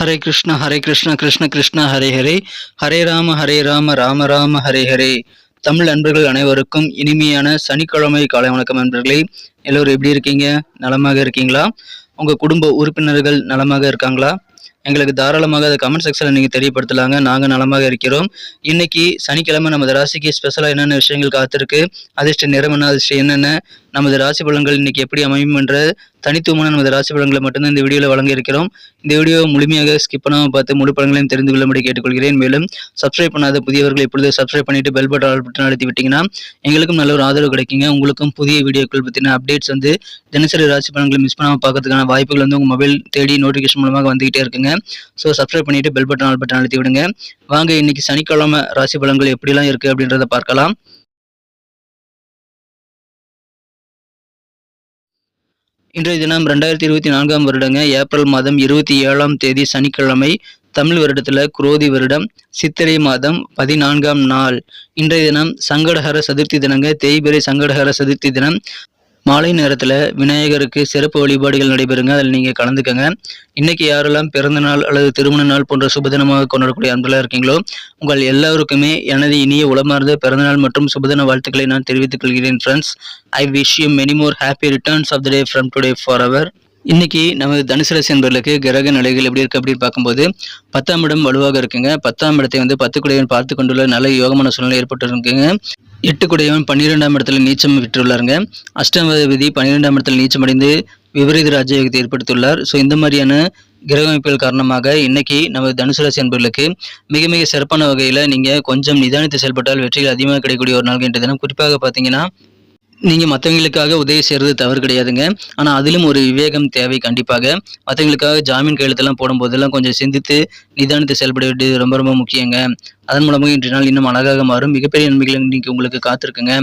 ஹரே கிருஷ்ண கிருஷ்ண கிருஷ்ண ஹரே ஹரே, ஹரே ராம ராம ராம ஹரே ஹரே. தமிழ் நண்பர்கள் அனைவருக்கும் இனிமையான சனிக்கிழமை காலை வணக்கம் நண்பர்களே. எல்லோரும் எப்படி இருக்கீங்க? நலமாக இருக்கீங்களா? உங்கள் குடும்ப உறுப்பினர்கள் நலமாக இருக்காங்களா? எங்களுக்கு தாராளமாக அதை கமெண்ட் செக்ஷனில் நீங்கள் தெரியப்படுத்தலாங்க. நாங்கள் நலமாக இருக்கிறோம். இன்னைக்கு சனிக்கிழமை நமது ராசிக்கு ஸ்பெஷலாக என்னென்ன விஷயங்கள் காத்திருக்கு, அதிர்ஷ்ட நிறம் என்ன, அதிர்ஷ்டம் என்னென்ன, நமது ராசி பலன்கள் இன்னைக்கு எப்படி அமையும் என்ற தனித்துவமான நமது ராசி பலன்களை மட்டும்தான் இந்த வீடியோவில் வழங்க இருக்கிறோம். இந்த வீடியோ முழுமையாக ஸ்கிப் பண்ணாமல் பார்த்து முழு பலன்களையும் தெரிந்து கொள்ளும்படி கேட்டுக்கொள்கிறேன். மேலும் சப்ஸ்கிரைப் பண்ணாத புதியவர்கள் இப்பொழுது சப்ஸ்கிரைப் பண்ணிட்டு பெல் பட்டன் ஆல் பட்டன் அழுத்தி விட்டீங்கன்னா எங்களுக்கும் நல்ல ஒரு ஆதரவு கிடைக்குங்க. உங்களுக்கும் புதிய வீடியோக்கள் பற்றின அப்டேட்ஸ் தினசரி ராசி பலன்களை மிஸ் பண்ணாமல் பார்க்கறதுக்கான வாய்ப்புகள் உங்கள் மொபைல் தேடி நோட்டிஃபிகேஷன் மூலமாக வந்துகிட்டே இருக்குங்க. ஸோ சப்ஸ்கிரைப் பண்ணிட்டு பெல் பட்டன் ஆல் பட்டன் அழுத்தி விடுங்க. வாங்க இன்னைக்கு சனிக்கிழமை ராசி பலன்கள் எப்படிலாம் இருக்கு அப்படின்றத பார்க்கலாம். இன்றைய தினம் 2024 வருடங்க ஏப்ரல் மாதம் 27ஆம் தேதி சனிக்கிழமை. தமிழ் வருடத்துல குரோதி வருடம் சித்திரை மாதம் 14ஆம் நாள். இன்றைய தினம் சங்கடஹர சதுர்த்தி தினங்க. தேய்பிறை சங்கடஹர சதுர்த்தி தினம். மாலை நேரத்தில் விநாயகருக்கு சிறப்பு வழிபாடுகள் நடைபெறுங்க. அதில் நீங்கள் கலந்துக்கங்க. இன்னைக்கு யாரெல்லாம் பிறந்த நாள் அல்லது திருமண நாள் போன்ற சுபதினமாக கொண்டாடக்கூடிய அன்பர்களாக இருக்கீங்களோ உங்கள் எல்லாருக்குமே எனது இனிய உளமார்ந்த பிறந்தநாள் மற்றும் சுபதின வாழ்த்துக்களை நான் தெரிவித்துக் கொள்கிறேன். Friends, I wish you many more happy returns of the day from today forever. இன்னைக்கு நமது தனுசு ராசி என்பவர்களுக்கு கிரக நிலைகள் எப்படி இருக்கு அப்படின்னு பார்க்கும்போது 10ஆம் இடம் வலுவாக இருக்குங்க. 10ஆம் இடத்தை 10 குடையவன் பார்த்து கொண்டுள்ள நல்ல யோகமான சூழ்நிலை ஏற்பட்டு இருக்குங்க. 8 குடையவன் 12ஆம் இடத்துல நீச்சம் விட்டுள்ளாருங்க. அஷ்டமாதிபதி 12ஆம் இடத்துல நீச்சமடைந்து விபரீத ராஜயோகத்தை ஏற்படுத்தியுள்ளார். ஸோ இந்த மாதிரியான கிரக அமைப்புகள் காரணமாக இன்னைக்கு நமது தனுசு ராசி என்பவர்களுக்கு மிக மிக சிறப்பான வகையில் நீங்கள் கொஞ்சம் நிதானித்து செயல்பட்டால் வெற்றிகள் அதிகமாக கிடைக்கக்கூடிய ஒரு நாள் என்ற தினம். குறிப்பாக பார்த்தீங்கன்னா நீங்கள் மற்றவங்களுக்காக உதவி செய்கிறது தவறு கிடையாதுங்க. ஆனால் அதிலும் ஒரு விவேகம் தேவை. கண்டிப்பாக மற்றவங்களுக்காக ஜாமீன் கையெழுத்தெல்லாம் போடும்போதெல்லாம் கொஞ்சம் சிந்தித்து நிதானித்து செயல்பட வேண்டியது ரொம்ப ரொம்ப முக்கியங்க. அதன் மூலமாக இன்றைய நாள் இன்னும் அழகாக மாறும். மிகப்பெரிய நன்மைகள் இன்னைக்கு உங்களுக்கு காத்திருக்குங்க.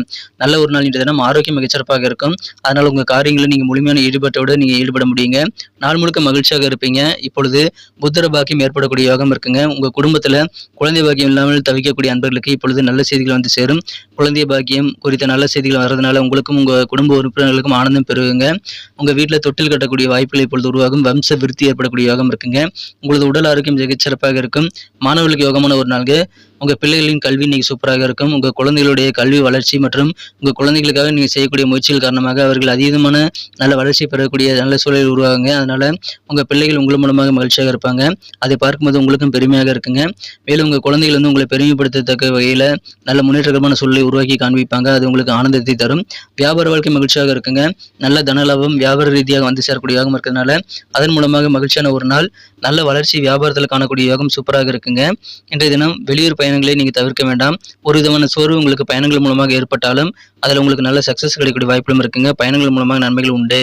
நல்ல ஒரு நாள் இன்றைய தினம். ஆரோக்கியம் மிகச்சிறப்பாக இருக்கும். அதனால் உங்கள் காரியங்களில் நீங்கள் முழுமையான ஈடுபாட்டோடு நீங்கள் ஈடுபட முடியுங்க. நாள் முழுக்க மகிழ்ச்சியாக இருப்பீங்க. இப்பொழுது புத்திர பாக்கியம் ஏற்படக்கூடிய யோகம் இருக்குங்க. உங்கள் குடும்பத்தில் குழந்தை பாக்கியம் இல்லாமல் தவிக்கக்கூடிய அன்பர்களுக்கு இப்பொழுது நல்ல செய்திகள் சேரும். குழந்தை பாக்கியம் குறித்த நல்ல செய்திகள் வர்றதுனால உங்களுக்கும் உங்கள் குடும்ப உறுப்பினர்களுக்கும் ஆனந்தம் பெறுவீங்க. உங்கள் வீட்டில் தொட்டில் கட்டக்கூடிய வாய்ப்புகள் இப்பொழுது உருவாகும். வம்ச விருத்தி ஏற்படக்கூடிய யோகம் இருக்குங்க. உங்களது உடல் ஆரோக்கியம் மிகச்சிறப்பாக இருக்கும். மாணவர்களுக்கு யோகமான ஒரு நாள். உங்கள் பிள்ளைகளின் கல்வி இன்னைக்கு சூப்பராக இருக்கும். உங்கள் குழந்தைகளுடைய கல்வி வளர்ச்சி மற்றும் உங்கள் குழந்தைகளுக்காக நீங்கள் செய்யக்கூடிய முயற்சிகள் காரணமாக அவர்கள் அதீதமான நல்ல வளர்ச்சி பெறக்கூடிய நல்ல சூழல் உருவாகுங்க. அதனால உங்கள் பிள்ளைகள் உங்கள் மூலமாக மகிழ்ச்சியாக இருப்பாங்க. அதை பார்க்கும்போது உங்களுக்கும் பெருமையாக இருக்குங்க. மேலும் உங்கள் குழந்தைகள் உங்களை பெருமைப்படுத்தத்தக்க வகையில் நல்ல முன்னேற்றகரமான சூழலை உருவாக்கி காண்பிப்பாங்க. அது உங்களுக்கு ஆனந்தத்தை தரும். வியாபார வாழ்க்கை மகிழ்ச்சியாக இருக்குங்க. நல்ல தனலாபம் வியாபார ரீதியாக சேரக்கூடிய யோகம் இருக்கிறதுனால அதன் மூலமாக மகிழ்ச்சியான ஒரு நாள். நல்ல வளர்ச்சி வியாபாரத்தில் காணக்கூடிய யோகம் சூப்பராக இருக்குங்க. இன்றைய தினம் வெளியூர் பயணங்களை நீங்கள் தவிர்க்க வேண்டாம். ஒரு விதமான சோர்வு உங்களுக்கு பயணங்கள் மூலமாக ஏற்பட்டாலும் அதில் உங்களுக்கு நல்ல சக்ஸஸ் கிடைக்கக்கூடிய வாய்ப்புகளும் இருக்குங்க. பயணங்கள் மூலமாக நன்மைகள் உண்டு.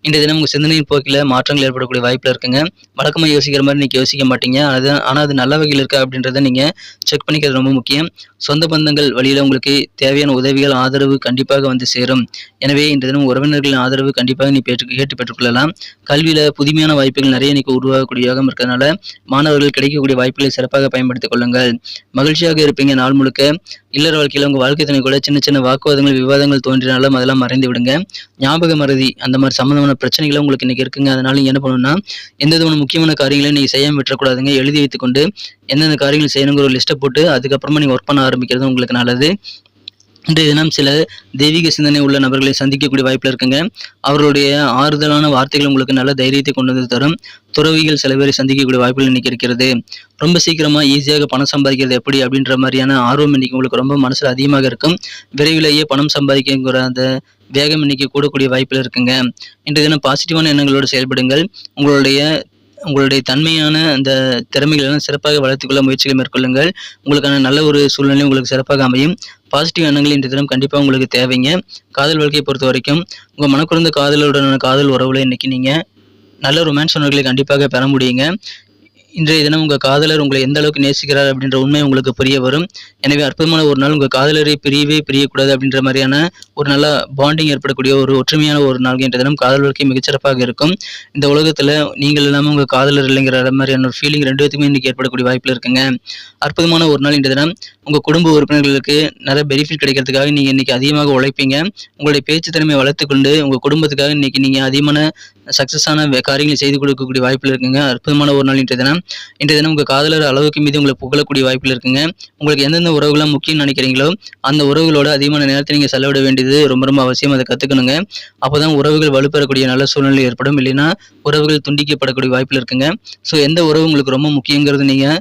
இன்றைய தினம் உங்கள் சிந்தனையின் போக்கில் மாற்றங்கள் ஏற்படக்கூடிய வாய்ப்பில் இருக்குங்க. வழக்கமாக யோசிக்கிற மாதிரி நீங்கள் யோசிக்க மாட்டீங்க. ஆனால் அது நல்ல வகையில் இருக்கா அப்படின்றத நீங்கள் செக் பண்ணிக்கிறது ரொம்ப முக்கியம். சொந்த பந்தங்கள் வழியில் உங்களுக்கு தேவையான உதவிகள் ஆதரவு கண்டிப்பாக சேரும். எனவே இன்றைய தினம் உறவினர்களின் ஆதரவு கண்டிப்பாக நீ கேட்டு பெற்றுக்கொள்ளலாம். கல்வியில் புதுமையான வாய்ப்புகள் நிறைய இன்னைக்கு உருவாகக்கூடிய யோகம் இருக்கிறதுனால மாணவர்கள் கிடைக்கக்கூடிய வாய்ப்புகளை சிறப்பாக பயன்படுத்திக் கொள்ளுங்கள். மகிழ்ச்சியாக இருப்பீங்க நாள் முழுக்க. இல்லற வாழ்க்கையில் உங்கள் வாழ்க்கை துணை கூட சின்ன சின்ன வாக்குவாதங்கள் விவாதங்கள் தோன்றினாலும் அதெல்லாம் மறைந்து விடுங்க. ஞாபக மறதி அந்த மாதிரி சம்பந்தமான பிரச்சனைகளும் உங்களுக்கு இன்னைக்கு இருக்குங்க. அதனால நீங்க என்ன பண்ணணும்னா எந்த விதமான முக்கியமான காரியங்களை நீங்க செய்யாம விட்டுறக்கூடாதுங்க. எழுதி வைத்துக்கொண்டு எந்தெந்த காரியங்கள் செய்யணுங்கிற ஒரு லிஸ்ட்டை போட்டு அதுக்கப்புறமா நீங்க ஒர்க் பண்ண ஆரம்பிக்கிறது உங்களுக்கு நல்லது. இன்றைய தினம் சில தெய்வீக சிந்தனை உள்ள நபர்களை சந்திக்கக்கூடிய வாய்ப்பில் இருக்குங்க. அவர்களுடைய ஆறுதலான வார்த்தைகள் உங்களுக்கு நல்ல தைரியத்தை கொண்டு வந்து தரும். துறவிகள் சில பேரை சந்திக்கக்கூடிய வாய்ப்புகள் இன்னைக்கு இருக்கிறது. ரொம்ப சீக்கிரமா ஈஸியாக பணம் சம்பாதிக்கிறது எப்படி அப்படின்ற மாதிரியான ஆர்வம் இன்னைக்கு உங்களுக்கு ரொம்ப மனசுல அதிகமாக இருக்கும். விரைவிலேயே பணம் சம்பாதிக்கிற அந்த வேகம் இன்னைக்கு கூடக்கூடிய வாய்ப்பில் இருக்குங்க. இன்றைய தினம் பாசிட்டிவான எண்ணங்களோடு செயல்படுங்கள். உங்களுடைய தன்மையான அந்த திறமைகளை எல்லாம் சிறப்பாக வளர்த்துக்கொள்ள முயற்சிகளை மேற்கொள்ளுங்கள். உங்களுக்கான நல்ல ஒரு சூழ்நிலை உங்களுக்கு சிறப்பாக அமையும். பாசிட்டிவ் எண்ணங்கள் இன்றைய தினம் கண்டிப்பாக உங்களுக்கு தேவைங்க. காதல் வாழ்க்கையை பொறுத்த வரைக்கும் உங்கள் மனக்குறந்த காதலுடனான காதல் உறவுல இன்னைக்கு நீங்கள் நல்ல ரொமான்ஸ் உணர்வுகளை கண்டிப்பாக பெற முடியுங்க. இன்றைய தினம் உங்கள் காதலர் உங்களை எந்த அளவுக்கு நேசிக்கிறார் அப்படின்ற உண்மை உங்களுக்கு புரிய வரும். எனவே அற்புதமான ஒரு நாள். உங்கள் காதலரை பிரியக்கூடாது அப்படின்ற மாதிரியான ஒரு நல்ல பாண்டிங் ஏற்படக்கூடிய ஒரு ஒற்றுமையான ஒரு நாள் என்ற தினம். காதல் வாழ்க்கை மிகச்சிறப்பாக இருக்கும். இந்த உலகத்தில் நீங்கள் இல்லாமல் உங்கள் காதலர் இல்லைங்கிற மாதிரியான ஒரு ஃபீலிங் ரெண்டு பேத்துக்குமே இன்னைக்கு ஏற்படக்கூடிய வாய்ப்பில் இருக்குங்க. அற்புதமான ஒரு நாள் இன்றைய தினம். உங்கள் குடும்ப உறுப்பினர்களுக்கு நிறைய பெனிஃபிட் கிடைக்கிறதுக்காக நீங்கள் இன்னைக்கு அதிகமாக உழைப்பீங்க. உங்களுடைய பேச்சு திறமையை வளர்த்துக்கொண்டு உங்கள் குடும்பத்துக்காக இன்னைக்கு நீங்கள் அதிகமான சக்ஸஸான காரியங்களை செய்து கொடுக்கக்கூடிய வாய்ப்பில் இருக்குங்க. அற்புதமான ஒரு நாள் இன்றைய தினம். இன்றைய தினம் உங்கள் காதலர் அளவுக்கு மீது உங்களை புகழக்கூடிய வாய்ப்பில் இருக்குங்க. உங்களுக்கு எந்தெந்த உறவுகள்லாம் முக்கியம்னு நினைக்கிறீங்களோ அந்த உறவுகளோட அதிகமான நேரத்தை நீங்கள் செலவிட வேண்டியது ரொம்ப ரொம்ப அவசியம். அதை கற்றுக்கணுங்க. அப்போ தான் உறவுகள் வலுப்பெறக்கூடிய நல்ல சூழ்நிலை ஏற்படும். இல்லைன்னா உறவுகள் துண்டிக்கப்படக்கூடிய வாய்ப்பில் இருக்குங்க. ஸோ எந்த உறவு உங்களுக்கு ரொம்ப முக்கியங்கிறது நீங்கள்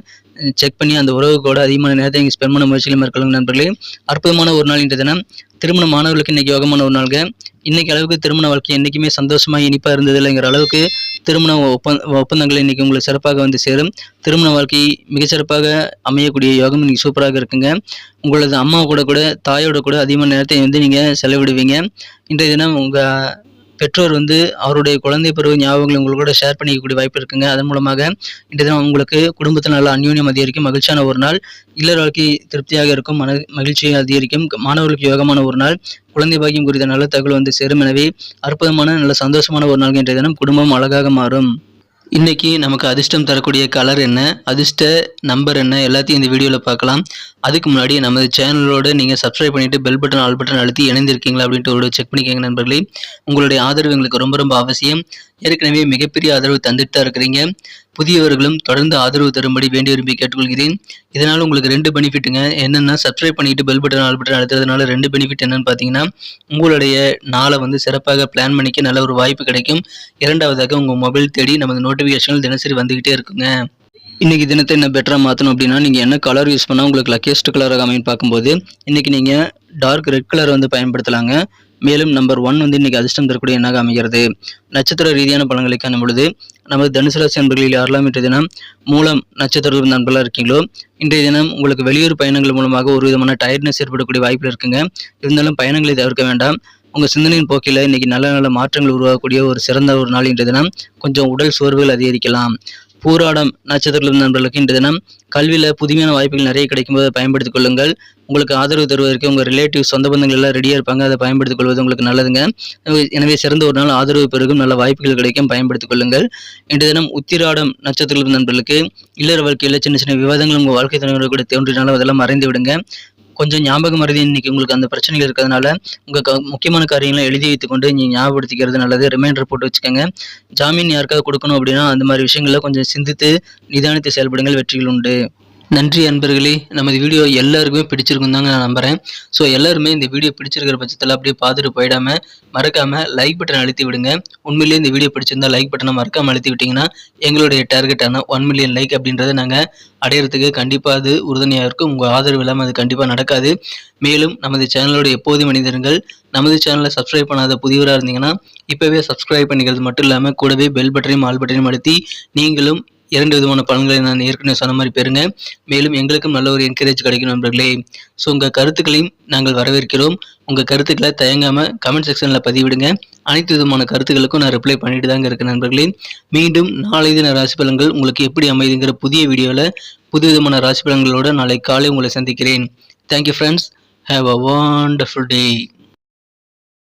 செக் பண்ணி அந்த உறவுகளோட அதிகமான நேரத்தை நீங்கள் ஸ்பெண்ட் பண்ண முயற்சியில் மேற்கொள்ளுங்க நண்பர்களே. அற்புதமான ஒரு நாள் இன்றைய தினம். திருமணமானவர்களுக்கு இன்னைக்கு யோகமான ஒரு நாளுங்க. இன்னைக்கு அளவுக்கு திருமண வாழ்க்கை என்றைக்குமே சந்தோஷமா இனிப்பா இருந்தது இல்லைங்கிற அளவுக்கு திருமண ஒப்பந்தங்கள் இன்னைக்கு உங்களுக்கு சிறப்பாக வந்து சேரும். திருமண வாழ்க்கை மிகச்சிறப்பாக அமையக்கூடிய யோகம் இன்னைக்கு சூப்பராக இருக்குங்க. உங்களது அம்மா கூட தாயோட கூட அதிகமான நேரத்தை வந்து நீங்க செலவிடுவீங்க. இன்றைய தினம் உங்க பெற்றோர் வந்து அவருடைய குழந்தை பருவ ஞாபகங்களை உங்களோட ஷேர் பண்ணிக்கக்கூடிய வாய்ப்பு இருக்குங்க. அதன் மூலமாக இன்றைய தினம் உங்களுக்கு குடும்பத்தில் நல்ல அந்யோன்யம் அதிகரிக்கும். மகிழ்ச்சியான ஒரு நாள். இல்லற வாழ்க்கை திருப்தியாக இருக்கும். மகிழ்ச்சியை அதிகரிக்கும். மாணவர்களுக்கு யோகமான ஒரு நாள். குழந்தை பாக்கியம் குறித்த நல்ல தகவல் வந்து சேரும். எனவே அற்புதமான நல்ல சந்தோஷமான ஒரு நாள் இன்றைய தினம். குடும்பம் அழகாக மாறும். இன்னைக்கு நமக்கு அதிர்ஷ்டம் தரக்கூடிய கலர் என்ன, அதிர்ஷ்ட நம்பர் என்ன, எல்லாத்தையும் இந்த வீடியோவில் பார்க்கலாம். அதுக்கு முன்னாடி நமது சேனலோட நீங்கள் சப்ஸ்கிரைப் பண்ணிட்டு பெல் பட்டன் ஆல் பட்டன் அழுத்தி இணைந்திருக்கீங்களா அப்படின்ட்டு ஒரு செக் பண்ணிக்கோங்க நண்பர்களே. உங்களுடைய ஆதரவு எங்களுக்கு ரொம்ப ரொம்ப அவசியம். ஏற்கனவே மிகப்பெரிய ஆதரவு தந்துட்டு தான் இருக்கிறீங்க. புதியவர்களும் தொடர்ந்து ஆதரவு தரும்படி வேண்டி விரும்பி கேட்டுக்கொள்கிறேன். இதனால் உங்களுக்கு 2 பெனிஃபிட்டுங்க. என்னென்னா சப்ஸ்கிரைப் பண்ணிட்டு பெல் பட்டன் ஆல் பட்டன் அழுத்துறதுனால 2 பெனிஃபிட் என்னன்னு பார்த்தீங்கன்னா, உங்களுடைய நாளை வந்து சிறப்பாக பிளான் பண்ணிக்க நல்ல ஒரு வாய்ப்பு கிடைக்கும். இரண்டாவதாக உங்கள் மொபைல் தேடி நமது நோட்டிஃபிகேஷன்கள் தினசரி வந்துகிட்டே இருக்குங்க. இன்னைக்கு தினத்தை என்ன பெட்டராக மாற்றணும் அப்படின்னா, நீங்கள் என்ன கலர் யூஸ் பண்ணால் உங்களுக்கு லக்கியஸ்ட் கலராக அமைன்னு பார்க்கும்போது இன்னைக்கு நீங்கள் டார்க் ரெட் கலர் வந்து பயன்படுத்தலாங்க. மேலும் நம்பர் 1 வந்து இன்னைக்கு அதிர்ஷ்டம் தரக்கூடிய எண்ணாக அமைகிறது. நட்சத்திர ரீதியான பலன்களை காணும் பொழுது நமது தனுசு ராசி நண்பர்களில் யாரெல்லாம் இன்றைய தினம் மூலம் நட்சத்திர நண்பர்களாக இருக்கீங்களோ, இன்றைய தினம் உங்களுக்கு வெளியூர் பயணங்கள் மூலமாக ஒரு விதமான டயர்ட்னஸ் ஏற்படக்கூடிய வாய்ப்பில் இருக்குங்க. இருந்தாலும் பயணங்களை தவிர்க்க வேண்டாம். உங்கள் சிந்தனையின் போக்கில் இன்னைக்கு நல்ல நல்ல மாற்றங்கள் உருவாகக்கூடிய ஒரு சிறந்த ஒரு நாள் இன்றைய தினம். கொஞ்சம் உடல் சோர்வுகள் அதிகரிக்கலாம். பூராடம் நட்சத்திர நண்பர்களுக்கு இன்றைய தினம் கல்வியில் புதுமையான வாய்ப்புகள் நிறைய கிடைக்கும்போது பயன்படுத்திக் கொள்ளுங்கள். உங்களுக்கு ஆதரவு தருவதற்கு உங்கள் ரிலேட்டிவ் சொந்த பந்தங்கள் எல்லாம் ரெடியாக இருப்பாங்க. அதை பயன்படுத்திக் கொள்வது உங்களுக்கு நல்லதுங்க. எனவே சிறந்த ஒரு நாள் ஆதரவு பெருகும் நல்ல வாய்ப்புகள் கிடைக்கும். பயன்படுத்திக் கொள்ளுங்கள். இன்றைய தினம் உத்திராடம் நட்சத்திர நண்பர்களுக்கு இல்லற வாழ்க்கையில் சின்ன சின்ன விவாதங்கள் உங்கள் வாழ்க்கை தலைவர்கள் கூட தோன்றினாலும் அதெல்லாம் மறைந்து விடுங்க. கொஞ்சம் ஞாபக மறதி இன்னைக்கு உங்களுக்கு அந்த பிரச்சனைகள் இருக்கிறதுனால உங்கள் முக்கியமான காரியங்களை எழுதி வைத்துக்கொண்டு நீங்கள் ஞாபகப்படுத்திக்கிறது நல்லது. ரிமைண்டர் போட்டு வச்சுக்கோங்க. ஜாமீன் யாருக்காவது கொடுக்கணும் அப்படின்னா அந்த மாதிரி விஷயங்களை கொஞ்சம் சிந்தித்து நிதானித்து செயல்படுங்கள். வெற்றிகள் உண்டு. நன்றி அன்பர்களே. நமது வீடியோ எல்லாருக்குமே பிடிச்சிருக்கும் தாங்க நான் நம்புகிறேன். ஸோ எல்லாருமே இந்த வீடியோ பிடிச்சிருக்கிற பட்சத்தில் அப்படியே பார்த்துட்டு போயிடாமல் மறக்காமல் லைக் பட்டன் அழுத்தி விடுங்க. உண்மையிலேயே இந்த வீடியோ பிடிச்சிருந்தா லைக் பட்டனை மறக்காமல் அழுத்தி விட்டிங்கன்னா எங்களுடைய டார்கெட்டான 1 மில்லியன் லைக் அப்படின்றத நாங்கள் அடையிறதுக்கு கண்டிப்பாக அது உறுதுணையாக இருக்கும். உங்கள் ஆதரவு இல்லாமல் அது கண்டிப்பாக நடக்காது. மேலும் நமது சேனலோட எப்போதும் மனிதர்கள் நமது சேனலை சப்ஸ்கிரைப் பண்ணாத புதியவராக இருந்தீங்கன்னா இப்போவே சப்ஸ்கிரைப் பண்ணிக்கிறது மட்டும் இல்லாமல் கூடவே பெல் பட்டனையும் ஆல் பட்டனையும் அழுத்தி நீங்களும் 2 விதமான பலன்களை நான் ஏற்கனவே சொன்ன மாதிரி பெறுங்க. மேலும் எங்களுக்கும் நல்ல ஒரு என்கரேஜ் கிடைக்கும் நண்பர்களே. ஸோ உங்கள் கருத்துக்களையும் நாங்கள் வரவேற்கிறோம். உங்கள் கருத்துக்களை தயங்காமல் கமெண்ட் செக்ஷனில் பதிவிடுங்க. அனைத்து விதமான கருத்துக்களுக்கும் நான் ரிப்ளை பண்ணிட்டு தாங்க இருக்கேன் நண்பர்களே. மீண்டும் நாளை தின ராசி பலன்கள் உங்களுக்கு எப்படி அமைதுங்கிற புதிய வீடியோவில் புது விதமான ராசி பலன்களோடு நாளை காலை உங்களை சந்திக்கிறேன். Thank you friends. Have a wonderful day.